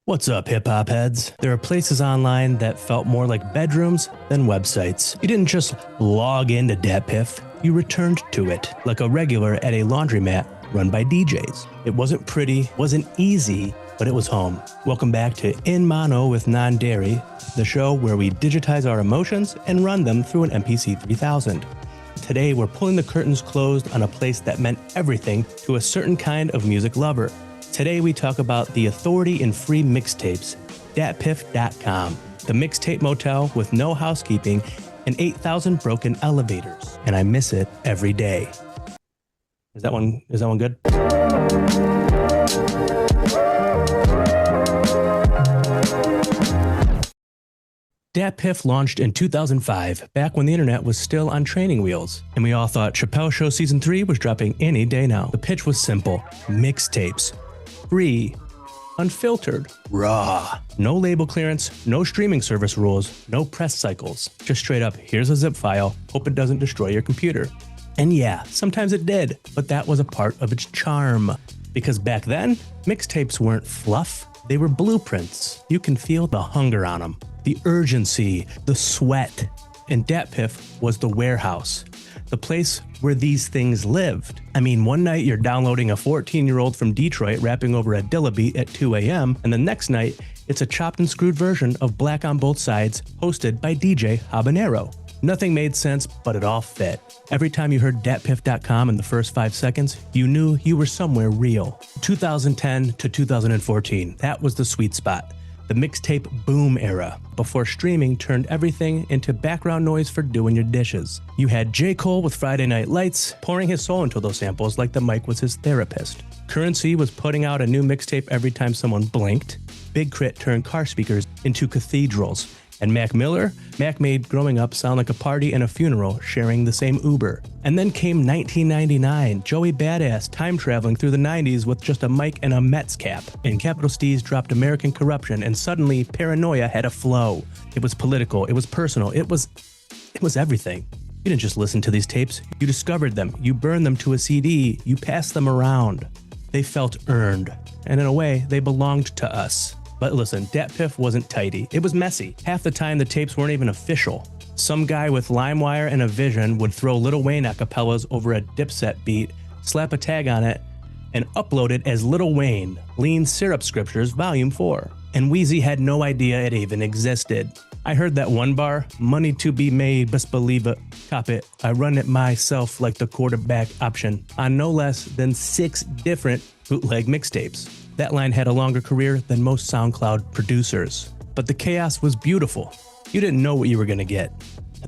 What's up, hip-hop heads? There are places online that felt more like bedrooms than websites. You didn't just log into DatPiff, you returned to it, like a regular at a laundromat run by DJs. It wasn't pretty, wasn't easy, but it was home. Welcome back to In Mono with Non-Dairy, the show where we digitize our emotions and run them through an MPC 3000. Today, we're pulling the curtains closed on a place that meant everything to a certain kind of music lover. Today, we talk about the authority in free mixtapes, DatPiff.com, the mixtape motel with no housekeeping and 8,000 broken elevators. And I miss it every day. Is that one good? DatPiff launched in 2005, back when the internet was still on training wheels, and we all thought Chappelle Show Season 3 was dropping any day now. The pitch was simple: mixtapes. Free, unfiltered, raw. No label clearance, no streaming service rules, no press cycles. Just straight up, here's a zip file, hope it doesn't destroy your computer. And yeah, sometimes it did, but that was a part of its charm. Because back then, mixtapes weren't fluff, they were blueprints. You can feel the hunger on them, the urgency, the sweat. And DatPiff was the warehouse, the place where these things lived. I mean, one night you're downloading a 14-year-old from Detroit rapping over a Dilla beat at 2 a.m., and the next night, it's a chopped and screwed version of Black on Both Sides, hosted by DJ Habanero. Nothing made sense, but it all fit. Every time you heard DatPiff.com in the first 5 seconds, you knew you were somewhere real. 2010 to 2014, that was the sweet spot. The mixtape boom era, before streaming turned everything into background noise for doing your dishes. You had J. Cole with Friday Night Lights, pouring his soul into those samples like the mic was his therapist. Currency was putting out a new mixtape every time someone blinked. Big Crit turned car speakers into cathedrals. And Mac made growing up sound like a party and a funeral sharing the same Uber. And then came 1999, Joey Badass time-traveling through the 90s with just a mic and a Mets cap. And Capital Steez dropped American Corruption, and suddenly Paranoia had a flow. It was political, it was personal, it was everything. You didn't just listen to these tapes, you discovered them, you burned them to a CD, you passed them around. They felt earned, and in a way, they belonged to us. But listen, DatPiff wasn't tidy. It was messy. Half the time, the tapes weren't even official. Some guy with LimeWire and a vision would throw Lil Wayne acapellas over a Dipset beat, slap a tag on it, and upload it as Lil Wayne, Lean Syrup Scriptures, Volume 4. And Wheezy had no idea it even existed. I heard that one bar, money to be made, best believe it, cop it. I run it myself like the quarterback option, on no less than 6 different bootleg mixtapes. That line had a longer career than most SoundCloud producers. But the chaos was beautiful. You didn't know what you were gonna get.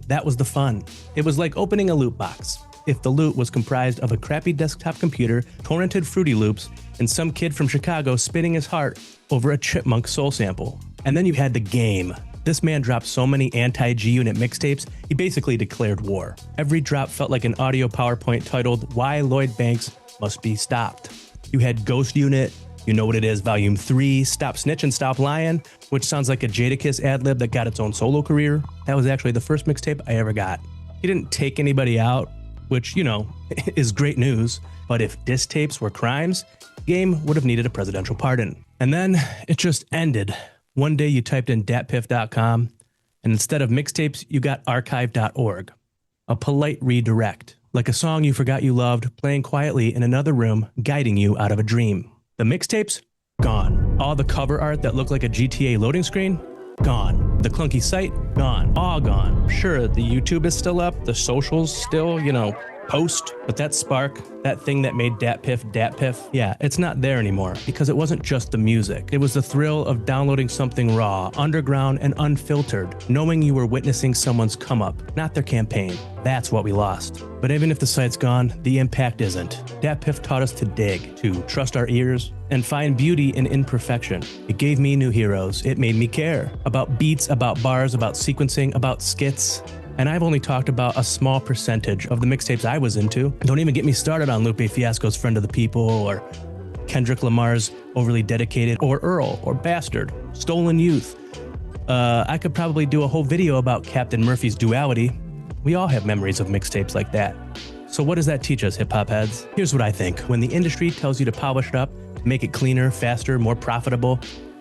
That was the fun. It was like opening a loot box. If the loot was comprised of a crappy desktop computer, torrented Fruity Loops, and some kid from Chicago spitting his heart over a Chipmunk soul sample. And then you had the game. This man dropped so many anti-G-Unit mixtapes, he basically declared war. Every drop felt like an audio PowerPoint titled, Why Lloyd Banks Must Be Stopped. You had Ghost Unit, You Know What It Is, Volume 3, Stop Snitchin' Stop Lyin', which sounds like a Jadakiss ad-lib that got its own solo career. That was actually the first mixtape I ever got. He didn't take anybody out, which, you know, is great news, but if diss tapes were crimes, Game would have needed a presidential pardon. And then it just ended. One day you typed in DatPiff.com, and instead of mixtapes, you got archive.org. A polite redirect, like a song you forgot you loved, playing quietly in another room, guiding you out of a dream. The mixtapes? Gone. All the cover art that looked like a GTA loading screen? Gone. The clunky site? Gone. All gone. Sure, the YouTube is still up, the socials still, post, but that spark, that thing that made DatPiff, yeah, it's not there anymore, because it wasn't just the music. It was the thrill of downloading something raw, underground, and unfiltered, knowing you were witnessing someone's come up, not their campaign. That's what we lost. But even if the site's gone, the impact isn't. DatPiff taught us to dig, to trust our ears, and find beauty in imperfection. It gave me new heroes. It made me care about beats, about bars, about sequencing, about skits. And I've only talked about a small percentage of the mixtapes I was into. Don't even get me started on Lupe Fiasco's Friend of the People, or Kendrick Lamar's Overly Dedicated, or Earl, or Bastard, Stolen Youth. I could probably do a whole video about Captain Murphy's Duality. We all have memories of mixtapes like that. So what does that teach us, hip-hop heads? Here's what I think. When the industry tells you to polish it up, make it cleaner, faster, more profitable,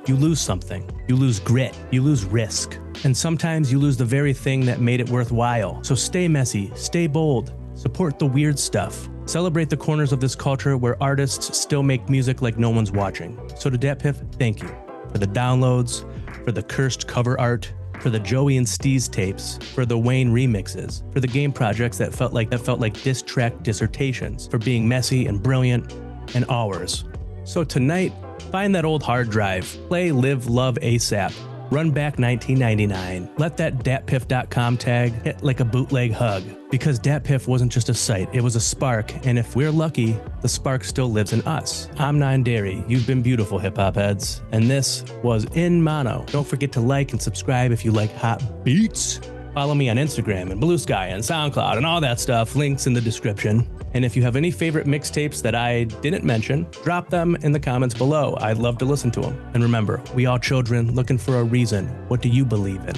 you lose something. You lose grit. You lose risk. And sometimes you lose the very thing that made it worthwhile. So stay messy, stay bold, support the weird stuff. Celebrate the corners of this culture where artists still make music like no one's watching. So to DatPiff, thank you for the downloads, for the cursed cover art, for the Joey and Steez tapes, for the Wayne remixes, for the game projects that felt like diss track dissertations, for being messy and brilliant and ours. So tonight, find that old hard drive, play Live Love ASAP, run back 1999, let that DatPiff.com tag hit like a bootleg hug, because DatPiff wasn't just a site, it was a spark, and if we're lucky, the spark still lives in us. I'm Nine Dairy, you've been beautiful hip hop heads, and this was In Mono. Don't forget to like and subscribe if you like hot beats. Follow me on Instagram and Blue Sky and SoundCloud and all that stuff, links in the description. And if you have any favorite mixtapes that I didn't mention, drop them in the comments below. I'd love to listen to them. And remember, we all children looking for a reason. What do you believe in?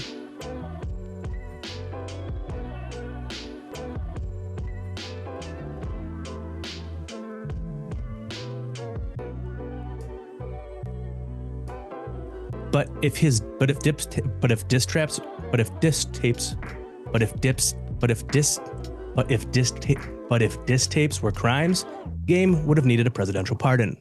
But if diss tapes were crimes, Game would have needed a presidential pardon.